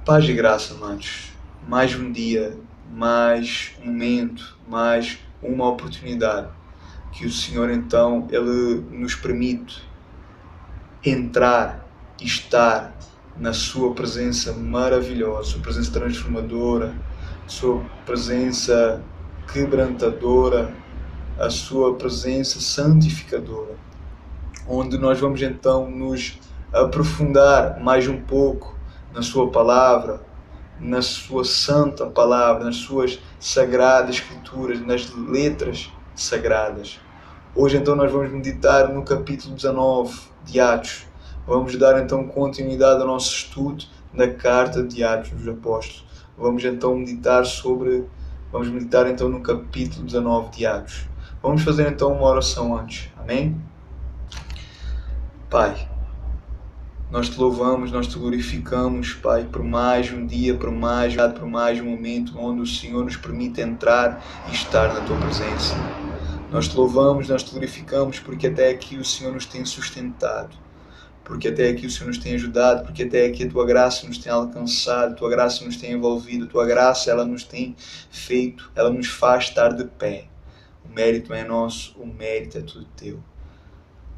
Paz e graça, amados. Mais um dia, mais um momento, mais uma oportunidade que o Senhor então Ele nos permite entrar e estar na sua presença maravilhosa, sua presença transformadora, sua presença quebrantadora, a sua presença santificadora, onde nós vamos então nos aprofundar mais um pouco na sua palavra, na sua santa palavra, nas suas sagradas escrituras, nas letras sagradas. Hoje então nós vamos meditar no capítulo 19 de Atos. Vamos dar então continuidade ao nosso estudo na carta de Atos dos Apóstolos. Vamos meditar então no capítulo 19 de Atos. Vamos fazer então uma oração antes. Amém? Pai, nós te louvamos, nós te glorificamos, Pai, por mais um dia, por mais um momento onde o Senhor nos permite entrar e estar na Tua presença. Nós te louvamos, nós te glorificamos porque até aqui o Senhor nos tem sustentado, porque até aqui o Senhor nos tem ajudado, porque até aqui a Tua graça nos tem alcançado, a Tua graça nos tem envolvido, a Tua graça ela nos tem feito, ela nos faz estar de pé. O mérito é nosso, o mérito é tudo Teu.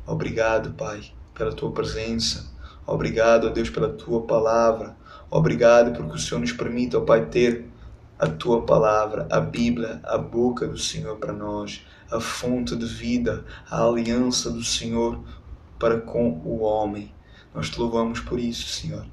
Obrigado, Pai, pela Tua presença. Obrigado, ó Deus, pela Tua palavra. Obrigado porque o Senhor nos permite, ó Pai, ter a Tua palavra, a Bíblia, a boca do Senhor para nós, a fonte de vida, a aliança do Senhor para com o homem. Nós te louvamos por isso, Senhor.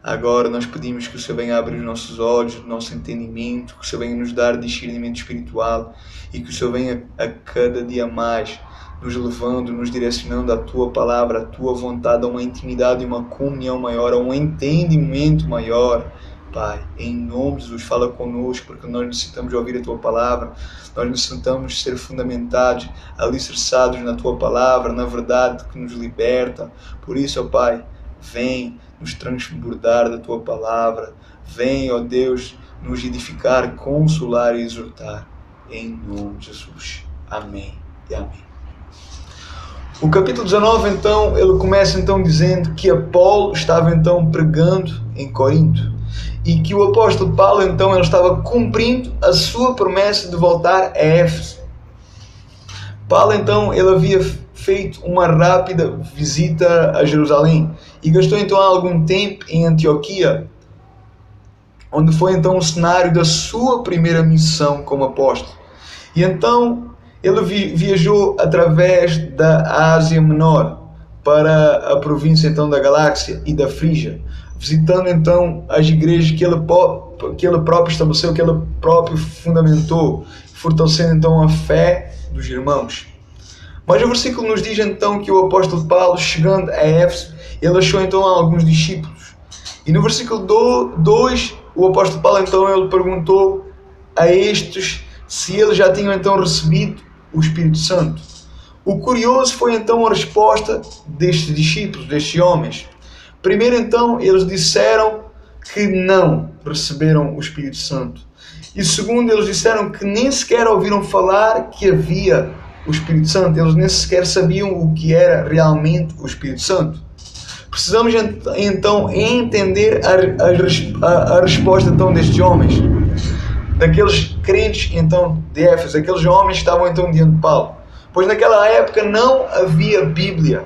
Agora nós pedimos que o Senhor venha abrir os nossos olhos, o nosso entendimento, que o Senhor venha nos dar discernimento espiritual e que o Senhor venha a cada dia mais nos levando, nos direcionando à Tua palavra, à Tua vontade, a uma intimidade e uma comunhão maior, a um entendimento maior. Pai, em nome de Jesus, fala conosco, porque nós necessitamos ouvir a Tua palavra, nós necessitamos ser fundamentados, alicerçados na Tua palavra, na verdade que nos liberta. Por isso, ó Pai, vem nos transbordar da Tua palavra, vem, ó Deus, nos edificar, consolar e exortar. Em nome de Jesus. Amém e amém. O capítulo 19, então, ele começa então dizendo que Apolo estava então pregando em Corinto e que o apóstolo Paulo então ele estava cumprindo a sua promessa de voltar a Éfeso. Paulo então ele havia feito uma rápida visita a Jerusalém e gastou então algum tempo em Antioquia, onde foi então o cenário da sua primeira missão como apóstolo. E então ele viajou através da Ásia Menor para a província então da Galácia e da Frígia, visitando então as igrejas que ele próprio estabeleceu, que ele próprio fundamentou, fortalecendo então a fé dos irmãos. Mas o versículo nos diz então que o apóstolo Paulo, chegando a Éfeso, ele achou então alguns discípulos. E no versículo 2, o apóstolo Paulo então ele perguntou a estes se eles já tinham então recebido o Espírito Santo. O curioso foi então a resposta destes discípulos, destes homens. Primeiro então eles disseram que não receberam o Espírito Santo. E segundo, eles disseram que nem sequer ouviram falar que havia o Espírito Santo. Eles nem sequer sabiam o que era realmente o Espírito Santo. Precisamos então entender a resposta então destes homens, daqueles crentes então de Éfeso, aqueles homens que estavam então diante de Paulo. Pois naquela época não havia Bíblia.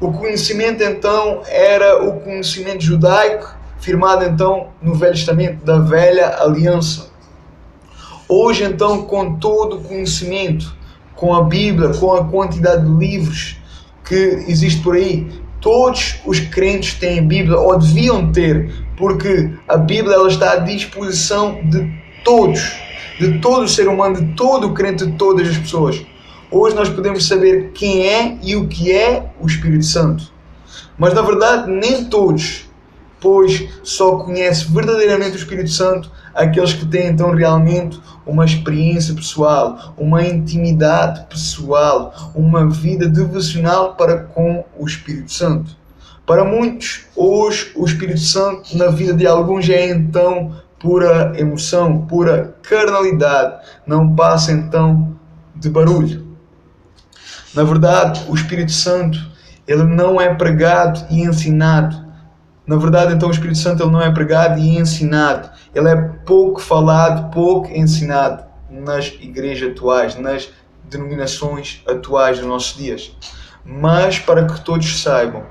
O conhecimento então era o conhecimento judaico, firmado então no Velho Testamento, da Velha Aliança. Hoje então, com todo o conhecimento, com a Bíblia, com a quantidade de livros que existe por aí, todos os crentes têm Bíblia, ou deviam ter, porque a Bíblia ela está à disposição de todos, de todo o ser humano, de todo o crente, de todas as pessoas. Hoje nós podemos saber quem é e o que é o Espírito Santo. Mas na verdade nem todos, pois só conhece verdadeiramente o Espírito Santo aqueles que têm então realmente uma experiência pessoal, uma intimidade pessoal, uma vida devocional para com o Espírito Santo. Para muitos, hoje o Espírito Santo na vida de alguns é então pura emoção, pura carnalidade, não passa então de barulho. Na verdade, o Espírito Santo ele não é pregado e ensinado Na verdade, então, o Espírito Santo ele não é pregado e ensinado. Ele é pouco falado, pouco ensinado nas igrejas atuais, nas denominações atuais dos nossos dias. Mas, para que todos saibam,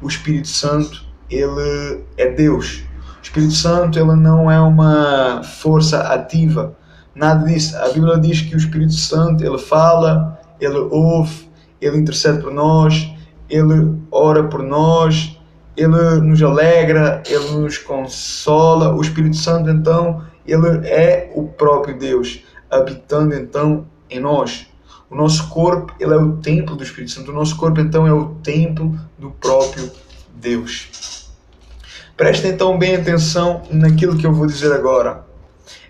o Espírito Santo ele é Deus. O Espírito Santo ele não é uma força ativa. Nada disso. A Bíblia diz que o Espírito Santo ele fala, ele ouve, ele intercede por nós, ele ora por nós, ele nos alegra, ele nos consola. O Espírito Santo, então, ele é o próprio Deus, habitando, então, em nós. O nosso corpo, ele é o templo do Espírito Santo. O nosso corpo, então, é o templo do próprio Deus. Prestem, então, bem atenção naquilo que eu vou dizer agora.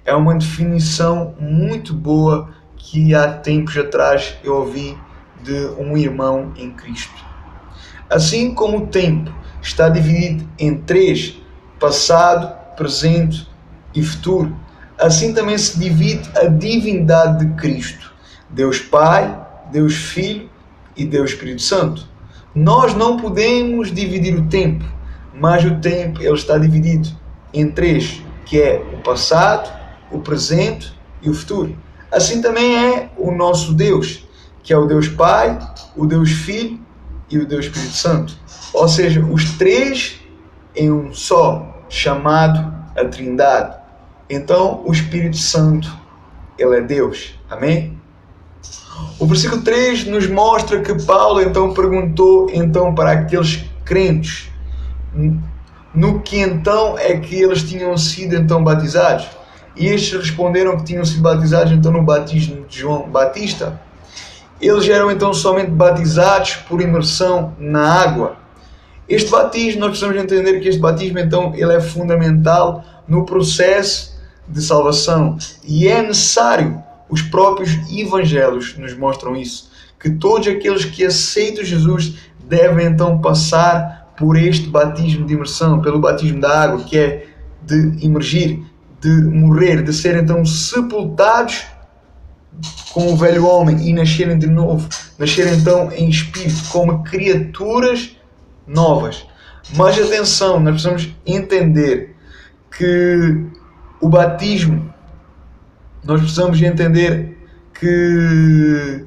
É uma definição muito boa que há tempos atrás eu ouvi de um irmão em Cristo. Assim como o tempo está dividido em três, passado, presente e futuro, assim também se divide a divindade de Cristo. Deus Pai, Deus Filho e Deus Espírito Santo. Nós não podemos dividir o tempo, mas o tempo ele está dividido em três, que é o passado, o presente e o futuro. Assim também é o nosso Deus, que é o Deus Pai, o Deus Filho e o Deus Espírito Santo. Ou seja, os três em um só, chamado a Trindade. Então, o Espírito Santo, ele é Deus. Amém? O versículo 3 nos mostra que Paulo então perguntou então para aqueles crentes no que então é que eles tinham sido então batizados. E estes responderam que tinham sido batizados então no batismo de João Batista. Eles eram então somente batizados por imersão na água. Este batismo, nós precisamos entender que este batismo então ele é fundamental no processo de salvação. E é necessário, os próprios evangelhos nos mostram isso, que todos aqueles que aceitam Jesus devem então passar por este batismo de imersão, pelo batismo da água, que é de imergir, de morrer, de serem então sepultados com o velho homem e nascerem de novo, nascerem então em espírito, como criaturas novas. Mas atenção, nós precisamos entender que o batismo, nós precisamos entender que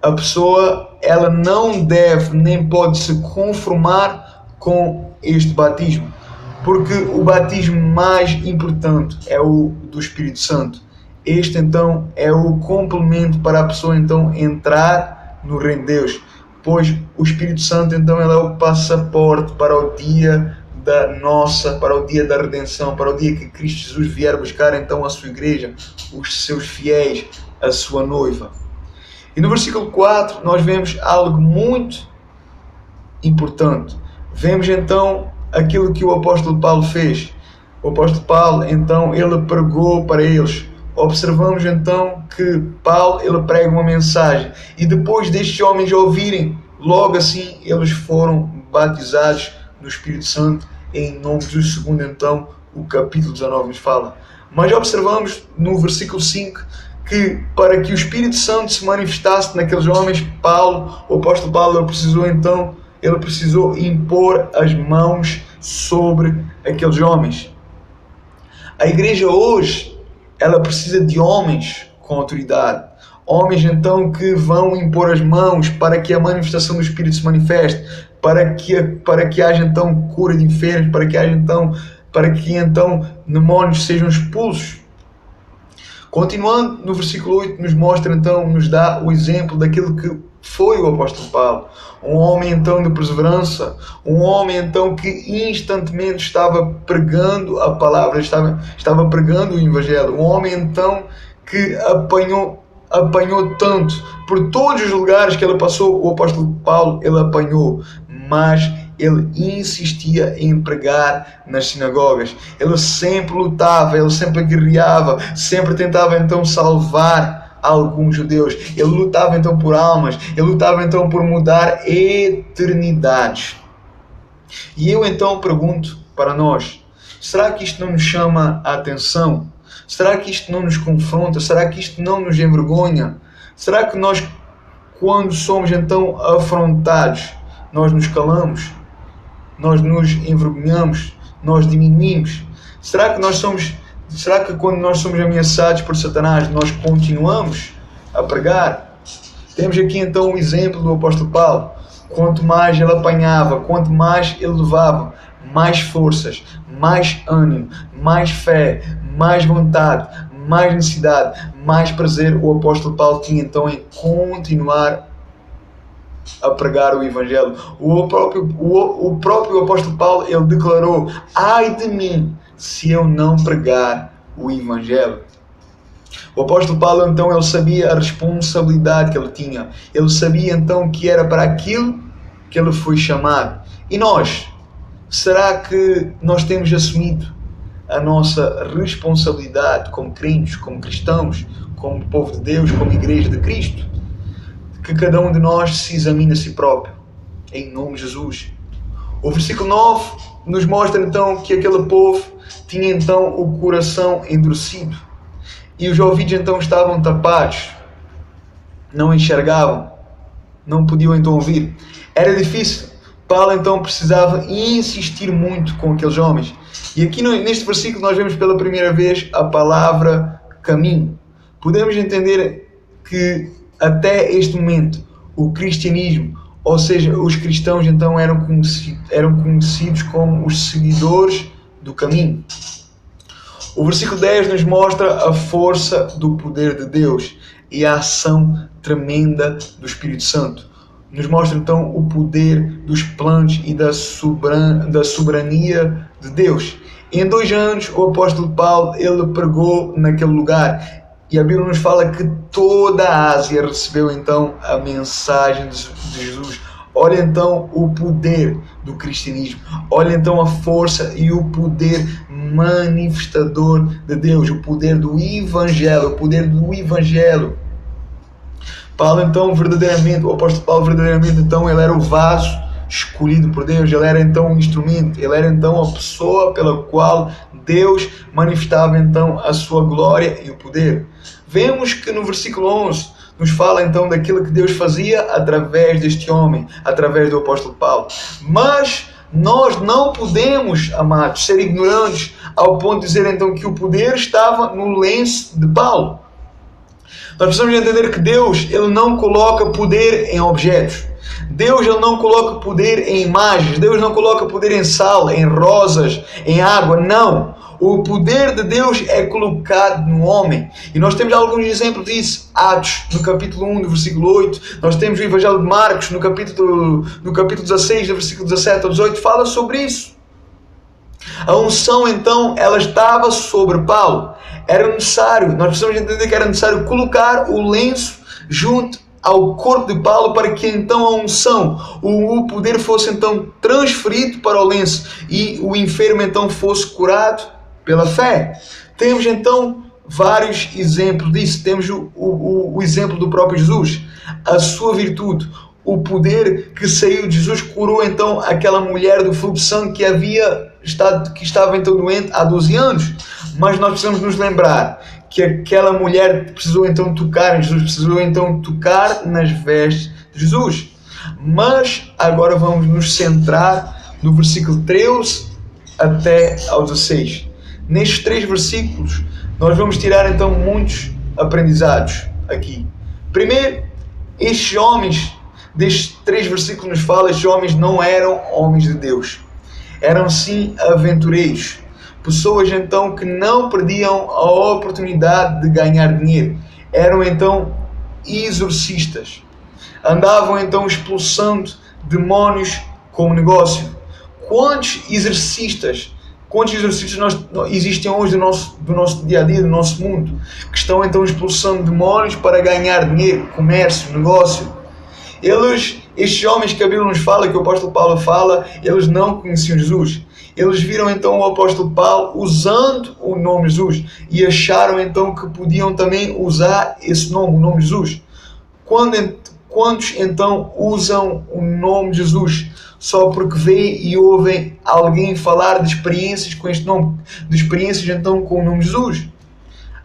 a pessoa ela não deve nem pode se conformar com este batismo, porque o batismo mais importante é o do Espírito Santo. Este então é o complemento para a pessoa então entrar no reino de Deus, pois o Espírito Santo então ele é o passaporte para o dia para o dia da redenção, para o dia que Cristo Jesus vier buscar então a sua igreja, os seus fiéis, a sua noiva. E no versículo 4 nós vemos algo muito importante. Vemos então aquilo que o apóstolo Paulo fez. O apóstolo Paulo então ele pregou para eles. Observamos então que Paulo ele prega uma mensagem e depois destes homens ouvirem, logo assim eles foram batizados no Espírito Santo em nome de Jesus, segundo então o capítulo 19 nos fala. Mas observamos no versículo 5 que para que o Espírito Santo se manifestasse naqueles homens, o apóstolo Paulo ele precisou impor as mãos sobre aqueles homens. A igreja hoje ela precisa de homens com autoridade. Homens então que vão impor as mãos para que a manifestação do Espírito se manifeste, para que haja então cura de enfermos, para que então demónios sejam expulsos. Continuando no versículo 8 nos dá o exemplo daquilo que foi o apóstolo Paulo. Um homem então de perseverança, um homem então que instantemente estava pregando a palavra, estava pregando o evangelho, um homem então que apanhou tanto, por todos os lugares que ele passou, o apóstolo Paulo ele apanhou, mas ele insistia em pregar nas sinagogas, ele sempre lutava, ele sempre guerreava, sempre tentava então salvar alguns judeus, ele lutava então por almas, ele lutava então por mudar eternidades. E eu então pergunto para nós, será que isto não nos chama a atenção? Será que isto não nos confronta? Será que isto não nos envergonha? Será que nós, quando somos então afrontados, nós nos calamos? Nós nos envergonhamos? nós diminuímos? Será que quando nós somos ameaçados por Satanás, nós continuamos a pregar? Temos aqui então o exemplo do apóstolo Paulo. Quanto mais ele apanhava, quanto mais ele levava, mais forças, mais ânimo, mais fé, mais vontade, mais necessidade, mais prazer o apóstolo Paulo tinha então em continuar a pregar o Evangelho. O próprio apóstolo Paulo, ele declarou: ai de mim se eu não pregar o Evangelho. O apóstolo Paulo então, ele sabia a responsabilidade que ele tinha. Ele sabia então que era para aquilo que ele foi chamado. E nós? Será que nós temos assumido a nossa responsabilidade como crentes, como cristãos, como povo de Deus, como igreja de Cristo? Que cada um de nós se examine a si próprio, em nome de Jesus. O versículo 9 nos mostra então que aquele povo tinha então o coração endurecido e os ouvidos então estavam tapados, não enxergavam, não podiam então ouvir. Era difícil. Paulo então precisava insistir muito com aqueles homens. E aqui neste versículo nós vemos pela primeira vez a palavra caminho. Podemos entender que até este momento o cristianismo, ou seja, os cristãos então eram conhecidos como os seguidores do caminho. O versículo 10 nos mostra a força do poder de Deus e a ação tremenda do Espírito Santo. Nos mostra então o poder dos planos e da soberania de Deus. Em 2 anos o apóstolo Paulo, ele pregou naquele lugar. E a Bíblia nos fala que toda a Ásia recebeu então a mensagem de Jesus. Olha então o poder do cristianismo. Olha então a força e o poder manifestador de Deus. O poder do Evangelho. O poder do Evangelho. Paulo então verdadeiramente, o apóstolo Paulo verdadeiramente então, ele era o vaso escolhido por Deus. Ele era então um instrumento. Ele era então a pessoa pela qual Deus manifestava então a sua glória e o poder. Vemos que no versículo 11 nos fala então daquilo que Deus fazia através deste homem, através do apóstolo Paulo. Mas nós não podemos, amados, ser ignorantes ao ponto de dizer então que o poder estava no lenço de Paulo. Nós precisamos entender que Deus, ele não coloca poder em objetos. Deus, ele não coloca poder em imagens. Deus não coloca poder em sal, em rosas, em água. Não. O poder de Deus é colocado no homem. E nós temos alguns exemplos disso. Atos, no capítulo 1, do versículo 8. Nós temos o Evangelho de Marcos, no capítulo 16, do versículo 17 ao 18. Fala sobre isso. A unção, então, ela estava sobre Paulo. Era necessário, nós precisamos entender que era necessário colocar o lenço junto ao corpo de Paulo para que então a unção, o poder fosse então transferido para o lenço e o enfermo então fosse curado pela fé. Temos então vários exemplos disso. Temos o exemplo do próprio Jesus, a sua virtude, o poder que saiu de Jesus curou então aquela mulher do fluxo de sangue que estava então doente há 12 anos. Mas nós precisamos nos lembrar que aquela mulher precisou então tocar em Jesus, precisou então tocar nas vestes de Jesus. Mas agora vamos nos centrar no versículo 13 até ao 16. Nestes 3 versículos nós vamos tirar então muitos aprendizados aqui. Primeiro, estes homens, destes 3 versículos nos fala, estes homens não eram homens de Deus. Eram sim aventureiros. Pessoas então que não perdiam a oportunidade de ganhar dinheiro. Eram então exorcistas. Andavam então expulsando demónios como negócio. Quantos exorcistas existem hoje do nosso dia a dia, do nosso mundo, que estão então expulsando demónios para ganhar dinheiro, comércio, negócio? Estes homens que a Bíblia nos fala, que o apóstolo Paulo fala, eles não conheciam Jesus. Eles viram então o apóstolo Paulo usando o nome de Jesus e acharam então que podiam também usar esse nome, o nome de Jesus. Quantos então usam o nome de Jesus só porque veem e ouvem alguém falar de experiências com este nome, de experiências então com o nome de Jesus?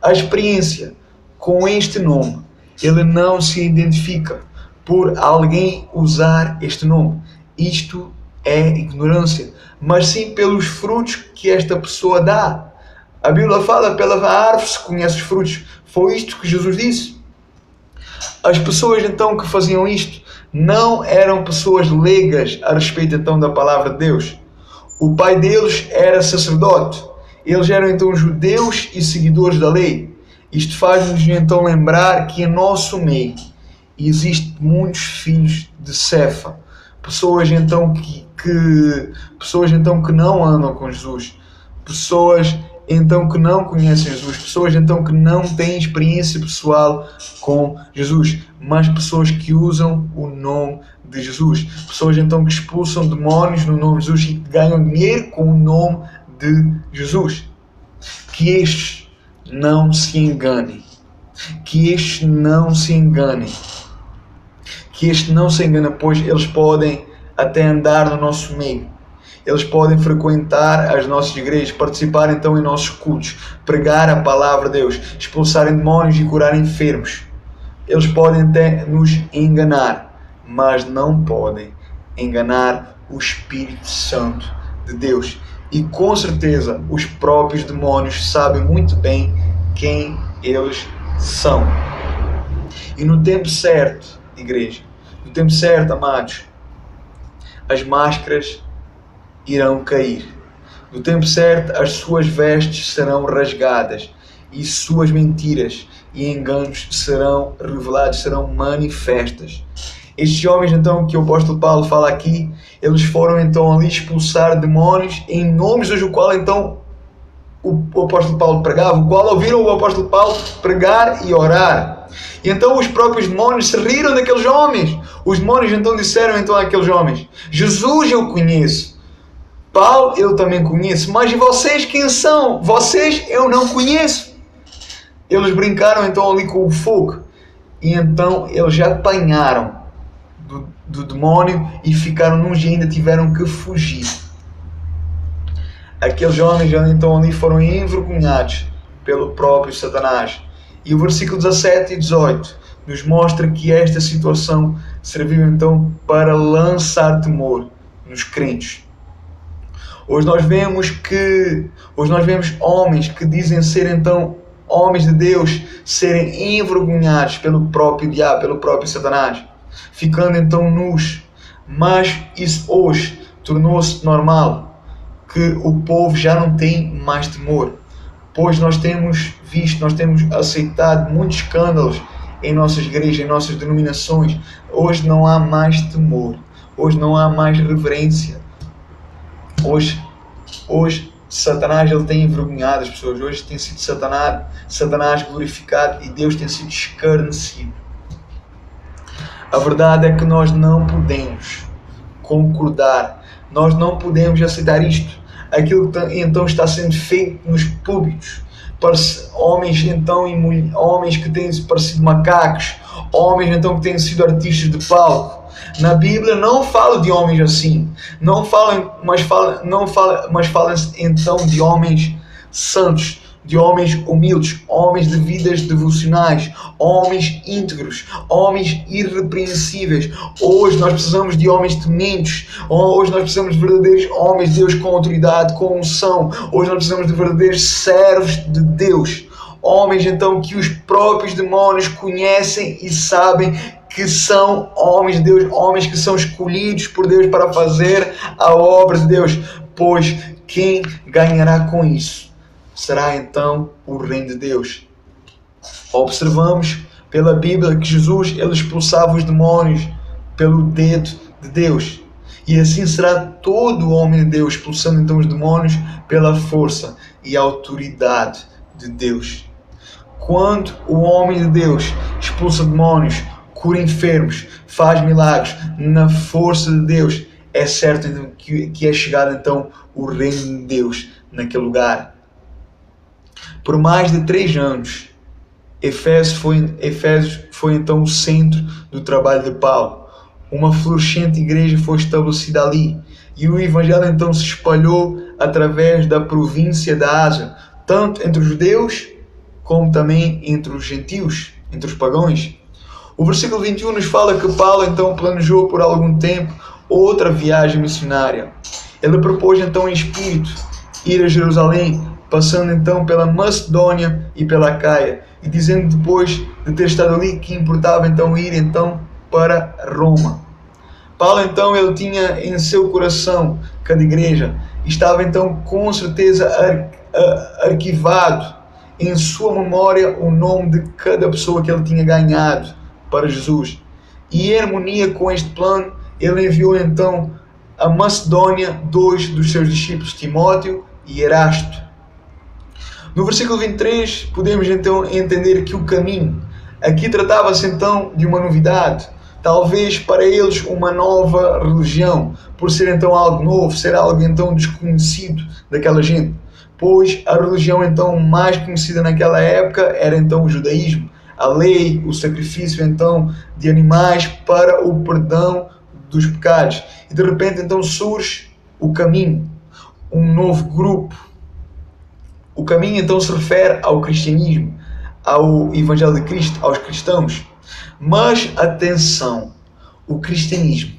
A experiência com este nome, ele não se identifica por alguém usar este nome. Isto é ignorância, mas sim pelos frutos que esta pessoa dá. A Bíblia fala, pela árvore se conhece os frutos. Foi isto que Jesus disse. As pessoas então que faziam isto não eram pessoas leigas a respeito então da palavra de Deus. O pai deles era sacerdote. Eles eram então judeus e seguidores da lei. Isto faz-nos então lembrar que em nosso meio existem muitos filhos de Cefa. Pessoas então que não andam com Jesus. Pessoas então que não conhecem Jesus. Pessoas então que não têm experiência pessoal com Jesus. Mas pessoas que usam o nome de Jesus. Pessoas então que expulsam demónios no nome de Jesus e que ganham dinheiro com o nome de Jesus. Que estes não se enganem. Que estes não se enganem. Que estes não se enganem, pois eles podem até andar no nosso meio. Eles podem frequentar as nossas igrejas, participar então em nossos cultos, pregar a palavra de Deus, expulsarem demónios e curar enfermos. Eles podem até nos enganar, mas não podem enganar o Espírito Santo de Deus. E com certeza os próprios demónios sabem muito bem quem eles são. E no tempo certo, igreja, no tempo certo, amados, as máscaras irão cair. No tempo certo, as suas vestes serão rasgadas e suas mentiras e enganos serão revelados, serão manifestas. Estes homens, então, que o apóstolo Paulo fala aqui, eles foram, então, ali expulsar demónios em nomes do qual, então, o apóstolo Paulo pregava, o qual ouviram o apóstolo Paulo pregar e orar. E então os próprios demónios se riram daqueles homens. Os demónios, então, disseram, então, àqueles homens: Jesus eu conheço. Paulo eu também conheço, mas e vocês quem são? Vocês eu não conheço. Eles brincaram então ali com o fogo e então eles já apanharam do demónio e ficaram nus e ainda tiveram que fugir. Aqueles homens já então ali foram envergonhados pelo próprio Satanás. E o versículo 17 e 18 nos mostra que esta situação serviu então para lançar temor nos crentes. Hoje nós vemos homens que dizem ser então homens de Deus serem envergonhados pelo próprio diabo, pelo próprio Satanás, ficando então nus. Mas isso hoje tornou-se normal, que o povo já não tem mais temor, pois nós temos visto, nós temos aceitado muitos escândalos em nossas igrejas, em nossas denominações. Hoje não há mais temor, hoje não há mais reverência. Hoje Satanás ele tem envergonhado as pessoas. Hoje tem sido Satanás glorificado e Deus tem sido escarnecido. A verdade é que nós não podemos concordar, nós não podemos aceitar isto. Aquilo que então está sendo feito nos púlpitos, homens então e mulheres, homens que têm parecido macacos, homens então que têm sido artistas de palco. Na Bíblia não fala de homens assim, mas fala então de homens santos, de homens humildes, homens de vidas devocionais, homens íntegros, homens irrepreensíveis. Hoje nós precisamos de homens tementes. Hoje nós precisamos de verdadeiros homens de Deus com autoridade, com unção. Hoje nós precisamos de verdadeiros servos de Deus. Homens então que os próprios demónios conhecem e sabem que são homens de Deus, homens que são escolhidos por Deus para fazer a obra de Deus. Pois quem ganhará com isso será então o reino de Deus. Observamos pela Bíblia que Jesus ele expulsava os demónios pelo dedo de Deus. E assim será todo o homem de Deus, expulsando então os demónios pela força e autoridade de Deus. Quando o homem de Deus expulsa demónios, cura enfermos, faz milagres na força de Deus, é certo que é chegado então o reino de Deus naquele lugar. Por mais de 3 anos, Efésios foi então o centro do trabalho de Paulo. Uma florescente igreja foi estabelecida ali e o evangelho então se espalhou através da província da Ásia, tanto entre os judeus como também entre os gentios, entre os pagãos. O versículo 21 nos fala que Paulo então planejou por algum tempo outra viagem missionária. Ele propôs então em espírito ir a Jerusalém, passando então pela Macedônia e pela Caia, e dizendo depois de ter estado ali que importava então ir então para Roma. Paulo então ele tinha em seu coração cada igreja, estava então com certeza arquivado em sua memória o nome de cada pessoa que ele tinha ganhado para Jesus. E em harmonia com este plano, ele enviou então a Macedônia 2 dos seus discípulos, Timóteo e Erasto. No versículo 23, podemos então entender que o caminho, aqui tratava-se então de uma novidade, talvez para eles uma nova religião, por ser então algo novo, ser algo então desconhecido daquela gente, pois a religião então mais conhecida naquela época era então o judaísmo, a lei, o sacrifício então de animais para o perdão dos pecados. E de repente então surge o caminho, um novo grupo. O caminho então se refere ao cristianismo, ao Evangelho de Cristo, aos cristãos. Mas atenção, o cristianismo,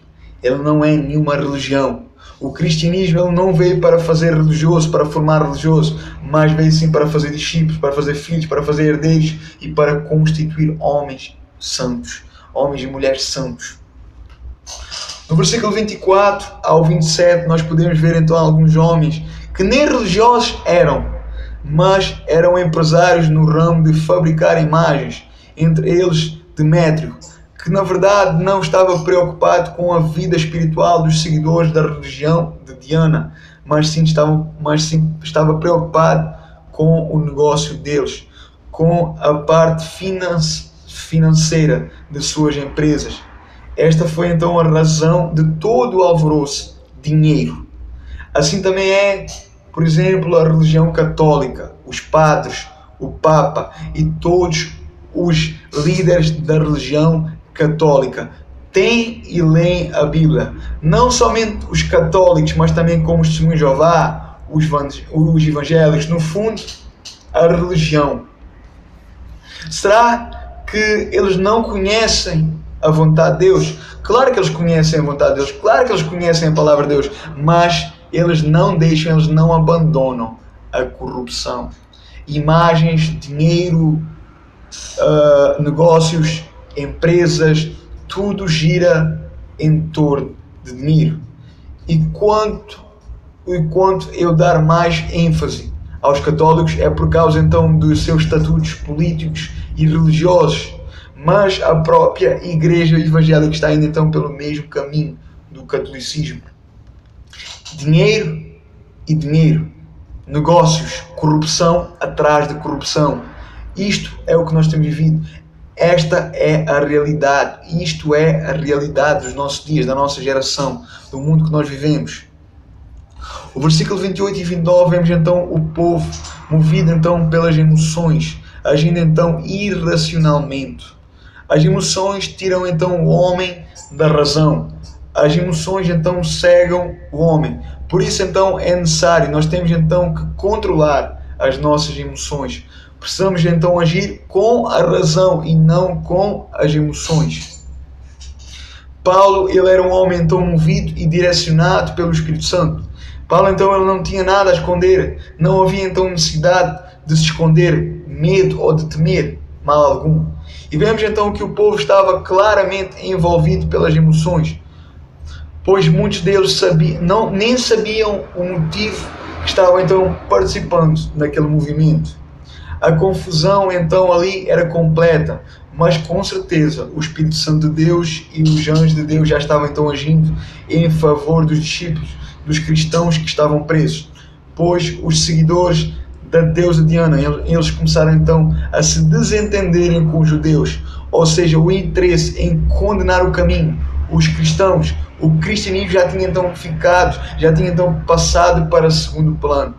ele não é nenhuma religião. O cristianismo ele não veio para fazer religioso, para formar religioso, mas veio sim para fazer discípulos, para fazer filhos, para fazer herdeiros e para constituir homens santos, homens e mulheres santos. No versículo 24 ao 27 nós podemos ver então alguns homens que nem religiosos eram, mas eram empresários no ramo de fabricar imagens, entre eles Demétrio, que na verdade não estava preocupado com a vida espiritual dos seguidores da religião de Diana, mas sim estava preocupado com o negócio deles, com a parte financeira de suas empresas. Esta foi então a razão de todo o alvoroço: dinheiro. Assim também é, por exemplo, a religião católica, os padres, o Papa e todos os líderes da religião católica têm e leem a Bíblia. Não somente os católicos, mas também como os testemunhos de Jeová, os evangélicos, no fundo, a religião. Será que eles não conhecem a vontade de Deus? Claro que eles conhecem a vontade de Deus, claro que eles conhecem a palavra de Deus, mas eles não deixam, eles não abandonam a corrupção. Imagens, dinheiro, negócios, empresas, tudo gira em torno de dinheiro. E quanto eu dar mais ênfase aos católicos é por causa então dos seus estatutos políticos e religiosos, mas a própria igreja evangélica está indo então pelo mesmo caminho do catolicismo. Dinheiro e dinheiro, negócios, corrupção atrás de corrupção. Isto é o que nós temos vivido. Esta é a realidade. Isto é a realidade dos nossos dias, da nossa geração, do mundo que nós vivemos. O versículo 28 e 29 vemos então o povo movido então pelas emoções, agindo então irracionalmente. As emoções tiram então o homem da razão. As emoções então cegam o homem. Por isso então é necessário, nós temos então que controlar as nossas emoções. Precisamos então agir com a razão e não com as emoções. Paulo, ele era um homem então movido e direcionado pelo Espírito Santo. Paulo então ele não tinha nada a esconder. Não havia então necessidade de se esconder medo ou de temer mal algum. E vemos então que o povo estava claramente envolvido pelas emoções, pois muitos deles nem sabiam o motivo que estavam então participando naquele movimento. A confusão então ali era completa, mas com certeza o Espírito Santo de Deus e os anjos de Deus já estavam então agindo em favor dos discípulos, dos cristãos que estavam presos, pois os seguidores da deusa Diana, eles começaram então a se desentenderem com os judeus, ou seja, o interesse em condenar o caminho. Os cristãos, o cristianismo já tinha então passado para segundo plano.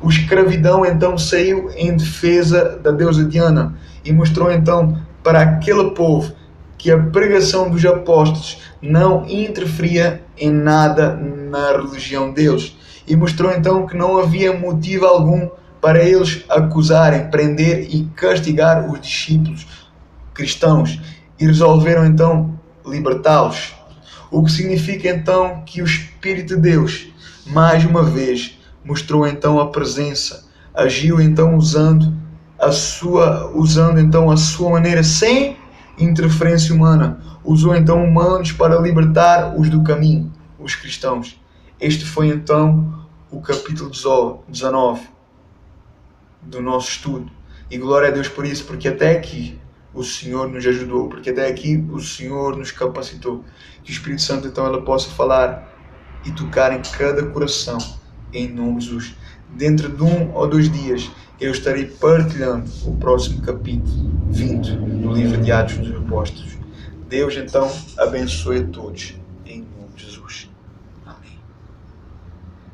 A escravidão então saiu em defesa da deusa Diana e mostrou então para aquele povo que a pregação dos apóstolos não interferia em nada na religião deles, e mostrou então que não havia motivo algum para eles acusarem, prender e castigar os discípulos cristãos, e resolveram então libertá-los. O que significa então que o Espírito de Deus, mais uma vez, mostrou então a presença, agiu então usando então a sua maneira sem interferência humana. Usou então humanos para libertar os do caminho, os cristãos. Este foi então o capítulo 19 do nosso estudo. E glória a Deus por isso, porque até aqui o Senhor nos ajudou, porque até aqui o Senhor nos capacitou. Que o Espírito Santo então ela possa falar e tocar em cada coração, em nome de Jesus. Dentro de 1 ou 2 dias eu estarei partilhando o próximo capítulo 20 do livro de Atos dos Apóstolos. Deus então abençoe a todos.